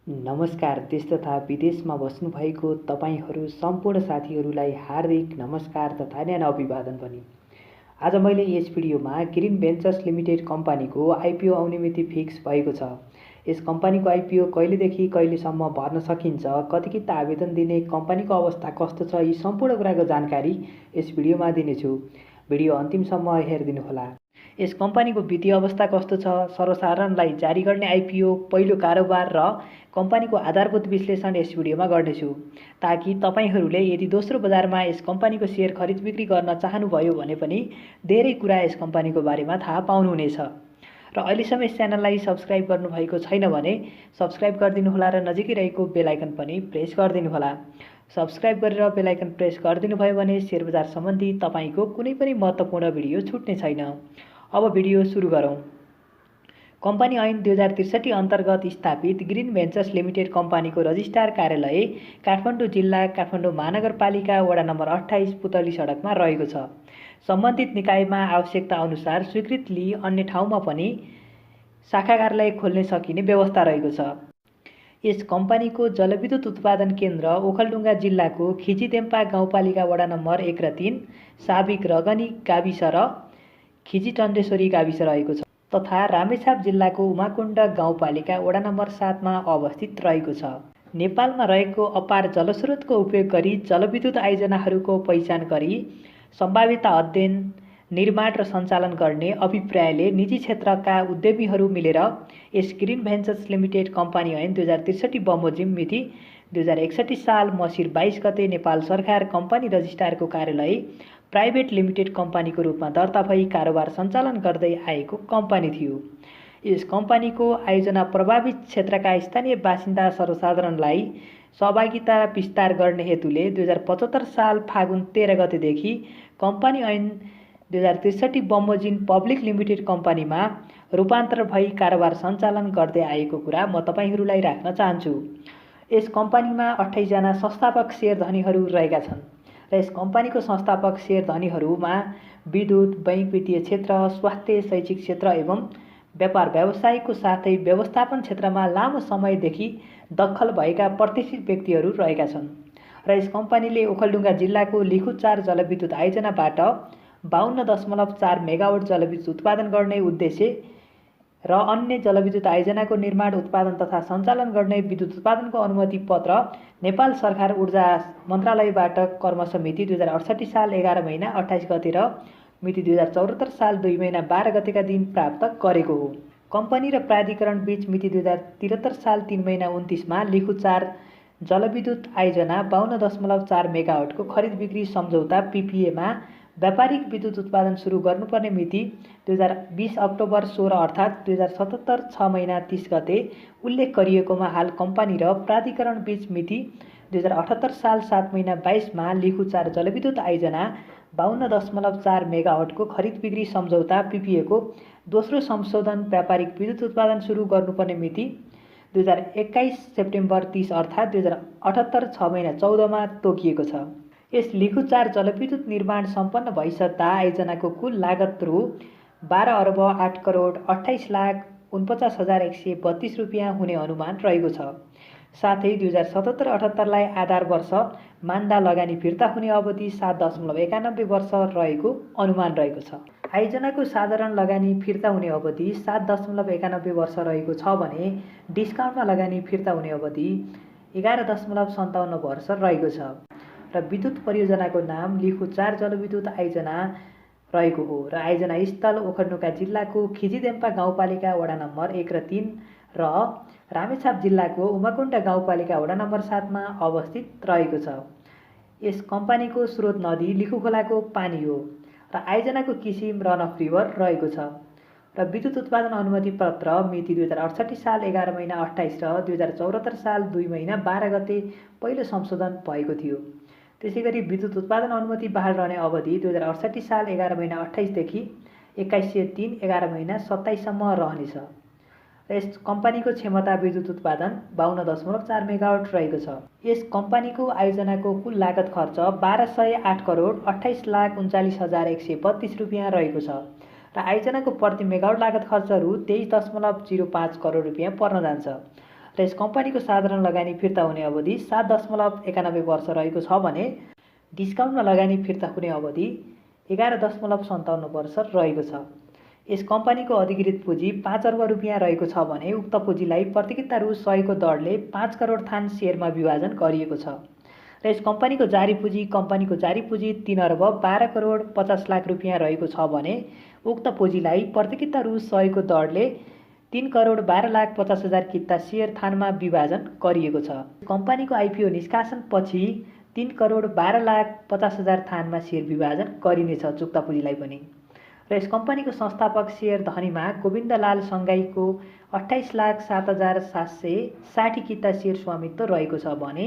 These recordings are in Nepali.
नमस्कार। देश तथा विदेशमा बस्नुभएको तपाईहरू सम्पूर्ण साथीहरूलाई हार्दिक नमस्कार तथा न्यानो अभिवादन पनि। आज मैले यस भिडियोमा ग्रीन भेन्चर्स लिमिटेड कम्पनीको आइपिओ आउने मिति फिक्स भएको छ। यस कम्पनीको आइपिओ कहिलेदेखि कहिलेसम्म भर्न सकिन्छ, कति आवेदन दिने, कम्पनीको अवस्था कस्तो छ, यी सम्पूर्ण कुराको जानकारी यस भिडियोमा दिनेछु। भिडियो अन्तिमसम्म हेरिदिनुहोला। यस कम्पनीको वित्तीय अवस्था कस्तो छ, सर्वसाधारणलाई जारी गर्ने आइपिओ, पहिलो कारोबार र कम्पनीको आधारभूत विश्लेषण यस भिडियोमा गर्नेछु, ताकि तपाईहरूले यदि दोस्रो बजारमा यस कम्पनीको सेयर खरिद बिक्री गर्न चाहनुभयो भने पनि धेरै कुरा यस कम्पनीको बारेमा थाहा पाउनुहुनेछ। र अहिलेसम्म यस च्यानललाई सब्स्क्राइब गर्नुभएको छैन भने सब्स्क्राइब गरिदिनुहोला र नजिकै रहेको बेल आइकन पनि प्रेस गरिदिनुहोला। सब्स्क्राइब गरेर बेल आइकन प्रेस गरिदिनुभयो भने सेयर बजार सम्बन्धी तपाईको कुनै पनि महत्त्वपूर्ण भिडियो छुट्ने छैन। अब भिडियो सुरु गरौँ। कम्पनी ऐन 2063 अन्तर्गत स्थापित ग्रीन भेन्चर्स लिमिटेड कम्पनीको रजिस्ट्रार कार्यालय काठमाडौँ जिल्ला, काठमाडौँ महानगरपालिका, वडा नम्बर 28, पुतली सडकमा रहेको छ। सम्बन्धित निकायमा आवश्यकता अनुसार स्वीकृति लिई अन्य ठाउँमा पनि शाखा कार्यालय खोल्न सकिने व्यवस्था रहेको छ। यस कम्पनीको जलविद्युत उत्पादन केन्द्र ओखलढुङ्गा जिल्लाको खिचिदेम्पा गाउँपालिका वडा नम्बर 1 र 3, साबिक रगनी गाविस र खिजी टन्डेश्वरी गाविस रहेको छ तथा रामेछाप जिल्लाको उमाकुण्ड गाउँपालिका वडा नम्बर 7 मा अवस्थित रहेको छ। नेपालमा रहेको अपार जलस्रोतको उपयोग गरी जलविद्युत आयोजनाहरूको पहिचान गरी सम्भाव्यता अध्ययन, निर्माण र सञ्चालन गर्ने अभिप्रायले निजी क्षेत्रका उद्यमीहरू मिलेर यस ग्रीन भेन्चर्स लिमिटेड कम्पनी ऐन 2063 बमोजिम मिति 2061 साल मसिर 22 गते नेपाल सरकार कम्पनी रजिस्ट्रारको कार्यालय प्राइभेट लिमिटेड कम्पनीको रूपमा दर्ता भई कारोबार सञ्चालन गर्दै आएको कम्पनी थियो। यस कम्पनीको आयोजना प्रभावित क्षेत्रका स्थानीय बासिन्दा सर्वसाधारणलाई सहभागिता विस्तार गर्ने हेतुले 2075 साल फागुन 13 गतेदेखि कम्पनी ऐन 2063 बमोजिम पब्लिक लिमिटेड कम्पनीमा रूपान्तर भई कारोबार सञ्चालन गर्दै आएको कुरा म तपाईहरूलाई राख्न चाहन्छु। यस कम्पनीमा 28 जना संस्थापक शेयरधनीहरू रहेका छन् र यस कम्पनीको संस्थापक शेयरधनीहरूमा विद्युत, बैंक, वित्तीय क्षेत्र, स्वास्थ्य, शैक्षिक क्षेत्र एवं व्यापार व्यवसायको साथै व्यवस्थापन क्षेत्रमा लामो समयदेखि दखल भएका प्रतिष्ठित व्यक्तिहरू रहेका छन् र यस कम्पनीले ओखलढुङ्गा जिल्लाको लिखु 4 जलविद्युत आयोजनाबाट 52.4 मेगावाट जलविद्युत उत्पादन गर्ने उद्देश्य र अन्य जलविद्युत आयोजनाको निर्माण, उत्पादन तथा सञ्चालन गर्ने विद्युत उत्पादनको अनुमति पत्र नेपाल सरकार ऊर्जा मन्त्रालयबाट क्रमशः मिति 2068 साल 11 महिना 28 गते र मिति 2074 साल 2 महिना 12 गतेका दिन प्राप्त गरेको हो। कम्पनी र प्राधिकरण बीच मिति 2073 साल 3 महिना 29 मा लिखु 4 जलविद्युत आयोजना 52.4 मेगावाटको खरिद बिक्री सम्झौता PPA व्यापारिक विद्युत उत्पादन सुरु गर्नुपर्ने मिति 2020 अक्टोबर 16 अर्थात् 2077 6 महिना 30 गते उल्लेख गरिएकोमा हाल कम्पनी र प्राधिकरण बीच मिति 2078 साल 7 महिना 22 मा लिखु 4 जलविद्युत आयोजना 52.4 मेगावाटको खरिद बिक्री सम्झौता PPA को दोस्रो संशोधन व्यापारिक विद्युत उत्पादन सुरु गर्नुपर्ने मिति 2021 सेप्टेम्बर 30 अर्थात् 2078 6 महिना 14 मा तोकिएको छ। यस लिखु 4 जलविद्युत निर्माण सम्पन्न भइसक्दा आयोजनाको कुल लागत रु 12 अर्ब 8 करोड 28 लाख 49,132 रुपियाँ हुने अनुमान रहेको छ। साथै 2077-78 लाई आधार वर्ष मान्दा लगानी फिर्ता हुने अवधि 7.91 वर्ष रहेको अनुमान रहेको छ। आयोजनाको साधारण लगानी फिर्ता हुने अवधि 7.91 वर्ष रहेको छ भने डिस्काउन्टमा लगानी फिर्ता हुने अवधि 11.57 वर्ष रहेको छ र विद्युत परियोजनाको नाम लिखु 4 जलविद्युत आयोजना रहेको हो र आयोजना स्थल ओखलढुङ्गा जिल्लाको खिचिदेम्पा गाउँपालिका वडा नम्बर 1 र 3 र रामेछाप जिल्लाको उमाकुण्ड गाउँपालिका वडा नम्बर 7 मा अवस्थित रहेको छ। यस कम्पनीको स्रोत नदी लिखु खोलाको पानी हो र आयोजनाको किसिम रन अफ रिभर रहेको छ र विद्युत उत्पादन अनुमति पत्र मिति 2068 साल 11 महिना 28 र 2074 साल 2 महिना 12 गते पहिलो संशोधन भएको थियो। त्यसैगरी विद्युत उत्पादन अनुमति बहाल रहने अवधि 2068 साल 11 महिना 28 देखि 2103 11 महिना 27 सम्म रहनेछ। यस कम्पनीको क्षमता विद्युत उत्पादन 52.4 मेगावाट रहेको छ। यस कम्पनीको आयोजनाको कुल लागत खर्च 1208 करोड 28 लाख 39,132 रुपियाँ रहेको छ र आयोजनाको प्रति मेगावाट लागत खर्च रु 23.05 करोड रुपियाँ पर्न जान्छ र यस कम्पनीको साधारण लगानी फिर्ता हुने अवधि 7.91 वर्ष रहेको छ भने डिस्काउन्टमा लगानी फिर्ता हुने अवधि 11.57 वर्ष रहेको छ। यस कम्पनीको अधिकृत पुँजी 5 अर्ब रुपियाँ रहेको छ भने उक्त पुँजीलाई प्रतिकिता रु 100 को दरले 5 करोड थान सेयरमा विभाजन गरिएको छ। र यस कम्पनीको जारी पुँजी 3 अर्ब 12 करोड 50 लाख रुपियाँ रहेको छ भने उक्त पुँजीलाई प्रतिकिता रु 100 को दरले 3 करोड 12 लाख 50 हजार किता सेयर थानमा विभाजन गरिएको छ। कम्पनीको आइपिओ निष्कासन पछि 3 करोड 12 लाख 50 हजार थानमा सेयर विभाजन गरिनेछ चुक्ता पुँजीलाई पनि। र यस कम्पनीको संस्थापक शेयर धनीमा गोविन्दलाल सङ्गाईको 28 लाख 7 हजार 760 किता सेयर स्वामित्व रहेको छ भने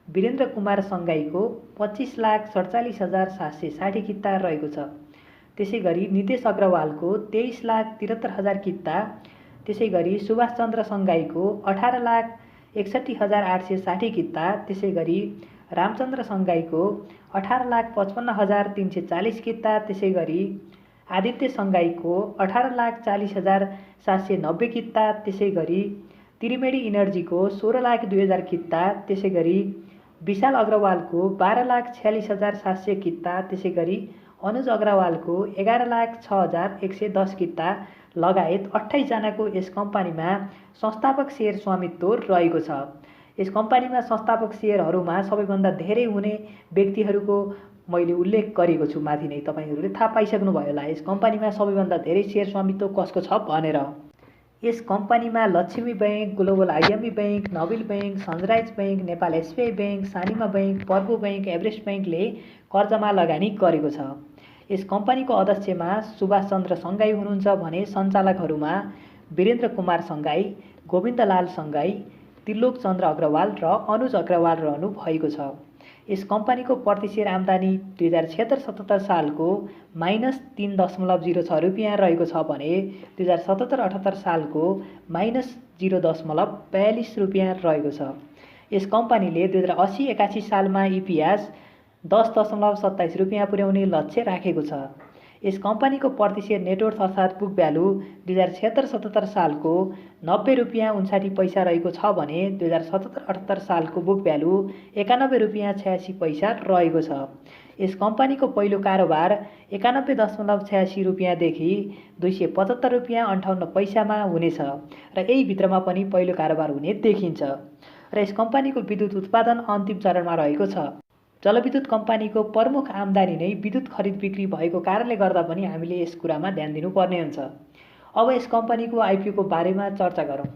वीरेन्द्र कुमार सङ्गाईको 25 लाख 47 हजार 760 किता रहेको छ। त्यसै गरी नितेश अग्रवालको 23 लाख 73 हजार किता, त्यसै गरी सुभाष चन्द्र सङ्गाईको 18 लाख 61 हजार 860 किता, त्यसै गरी रामचन्द्र सङ्गाईको 18 लाख 55 हजार 340 किता, त्यसै गरी आदित्य सङ्गाईको 18 लाख 40 हजार 790 किता, त्यसै गरी त्रिवेणी इनर्जीको 16 लाख 2 हजार किता, त्यसै गरी विशाल अग्रवालको 12 लाख 46 हजार 700 किता, त्यसै गरी अनुज अग्रवालको 11 लाख 6 हजार 110 किता लगायत 28 जनाको यस कम्पनीमा संस्थापक शेयर स्वामित्व रहेको छ। यस कम्पनीमा संस्थापक शेयरहरूमा सबैभन्दा धेरै हुने व्यक्तिहरूको मैले उल्लेख गरेको छु माथि नै, तपाईहरुले थाहा पाइसक्नु भयो होला यस कम्पनीमा सबैभन्दा धेरै शेयर स्वामित्व कसको छ भनेर। यस कम्पनीमा Laxmi bank, global IMB bank, Nabil bank, sunrise bank, Nepal SBI bank, Sanima bank, पर्बो बैंक, एभरेस्ट बैंकले कर्जमा लगानी गरेको छ। यस कम्पनीको अध्यक्षमा सुभाष चन्द्र सङ्गाई हुनुहुन्छ भने सञ्चालकहरूमा वीरेन्द्र कुमार सङ्गाई, गोविन्दलाल सङ्गाई, त्रिलोक चन्द्र अग्रवाल र अनुज अग्रवाल रहनु भएको छ। यस कम्पनीको प्रति शेयर आम्दानी 2076-77 सालको -3.06 रुपियाँ रहेको छ भने 2077-78 सालको -0.42 रुपियाँ रहेको छ। यस कम्पनीले 2080-81 सालमा इपिएस 10.27 रुपियाँ पुर्याउने लक्ष्य राखेको छ। यस कम्पनीको प्रति शेयर नेटवर्थ अर्थात् बुक भ्यालु 2076-77 सालको 90 रुपियाँ 59 पैसा रहेको छ भने 2077-78 सालको बुक भ्यालु 91 रुपियाँ 86 पैसा रहेको छ। यस कम्पनीको पहिलो कारोबार 91.86 रुपियाँदेखि 275 रुपियाँ 58 पैसामा हुनेछ र यही भित्रमा पनि पहिलो कारोबार हुने देखिन्छ। र यस कम्पनीको विद्युत उत्पादन अन्तिम चरणमा रहेको छ। जलविद्युत कम्पनीको प्रमुख आम्दानी नै विद्युत खरिद बिक्री भएको कारणले गर्दा पनि हामीले यस कुरामा ध्यान दिनुपर्ने हुन्छ। अब यस कम्पनीको आइपिओको बारेमा चर्चा गरौँ।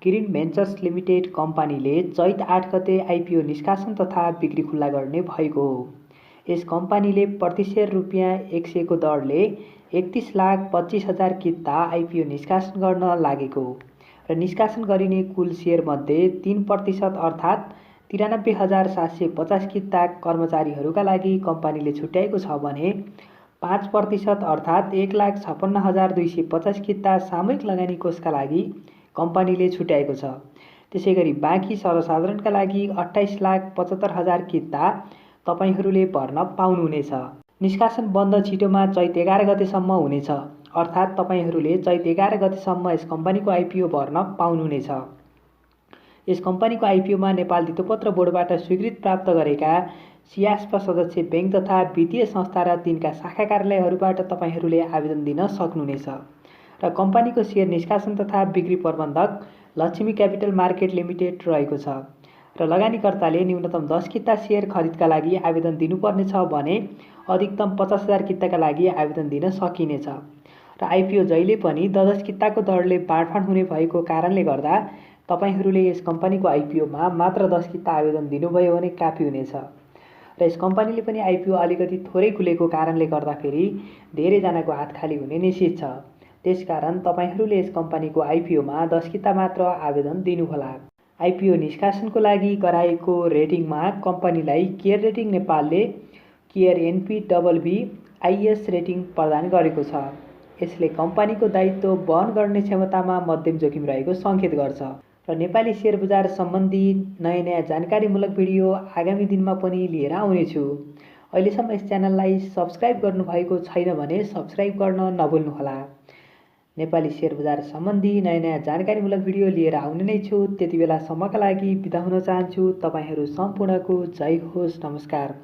ग्रिन भेन्चर्स लिमिटेड कम्पनीले चैत 8 गते आइपिओ निष्कासन तथा बिक्री खुल्ला गर्ने भएको हो। यस कम्पनीले प्रति शेयर रुपियाँ 100 को दरले 31,25,000 किता आइपिओ निष्कासन गर्न लागेको हो र निष्कासन गरिने कुल शेयर मध्ये 3% अर्थात् 93,750 किता कर्मचारीहरूका लागि कम्पनीले छुट्याएको छ भने 5% अर्थात् 1,56,250 किता सामूहिक लगानी कोषका लागि कम्पनीले छुट्याएको छ। त्यसै गरी बाँकी सर्वसाधारणका लागि 28,75,000 किता तपाईहरूले भर्न पाउनुहुनेछ। निष्कासन बन्द छिटोमा चैत 11 गतेसम्म हुनेछ, अर्थात् तपाईहरूले चैत 11 गतेसम्म यस कम्पनीको आइपिओ भर्न पाउनुहुनेछ। यस कम्पनीको आइपिओमा नेपाल धितोपत्र बोर्डबाट स्वीकृति प्राप्त गरेका सियास्प सदस्य बैंक तथा वित्तीय संस्था र तिनका शाखा कार्यालयहरूबाट तपाईहरूले आवेदन दिन सक्नुहुनेछ र कम्पनीको शेयर निष्कासन तथा बिक्री प्रबन्धक लक्ष्मी क्यापिटल मार्केट लिमिटेड रहेको छ र लगानीकर्ताले न्यूनतम 10 किता शेयर खरिदका लागि आवेदन दिनुपर्नेछ भने अधिकतम 50,000 किताका लागि आवेदन दिन सकिनेछ र आइपिओ जहिले पनि 10 किताको दरले बाँडफाँड हुने भएको कारणले गर्दा तपाईहरूले यस कम्पनीको आइपिओमा मात्र 10 किता आवेदन दिनुभयो भने काफी हुनेछ र यस कम्पनीले पनि आइपिओ अलिकति थोरै खुलेको कारणले गर्दाखेरि धेरैजनाको हात खाली हुने निश्चित छ। त्यसकारण तपाईहरूले यस कम्पनीको आइपिओमा 10 किता मात्र आवेदन दिनुहोला। आइपिओ निष्कासनको लागि गराएको रेटिङमा कम्पनीलाई केयर रेटिङ नेपालले केयर NPBB IS रेटिङ प्रदान गरेको छ। यसले कम्पनीको दायित्व वहन गर्ने क्षमतामा मध्यम जोखिम रहेको सङ्केत गर्छ र नेपाली शेयर बजार सम्बन्धी नयाँ जानकारीमूलक भिडियो आगामी दिनमा पनि लिएर आउनेछु। अहिलेसम्म यस च्यानललाई सब्स्क्राइब गर्नुभएको छैन भने सब्स्क्राइब गर्न नभुल्नुहोला। नेपाली सेयर बजार सम्बन्धी नयाँ नयाँ जानकारीमूलक भिडियो लिएर आउने नै छु। त्यति बेलासम्मका लागि बिदा हुन चाहन्छु। तपाईँहरू सम्पूर्णको जय होस्। नमस्कार।